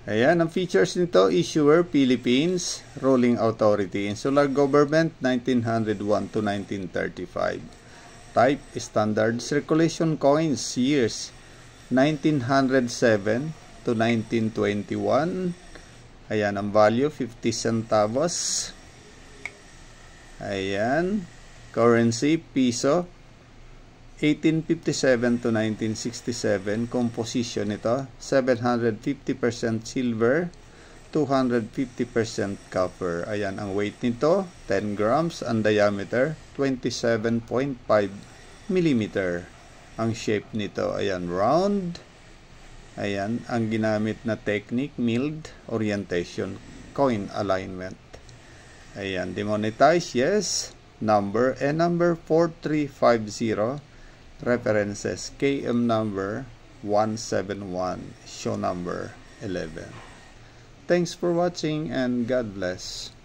Ayan, ang features nito, issuer, Philippines, ruling authority, insular government, 1901 to 1935. Type, standard, circulation coins, years, 1907 to 1921. Ayan, ang value, 50 centavos. Ayan, currency, piso, 1857 to 1967. Composition nito, 750% silver, 250% copper. Ayan, ang weight nito, 10 grams. Ang diameter, 27.5 millimeter. Ang shape nito, ayan, round. Ayan, ang ginamit na technique, milled, orientation, coin alignment. Ayan, demonetize, yes. Number, number 4350. References, KM number 171, show number 11. Thanks for watching and God bless.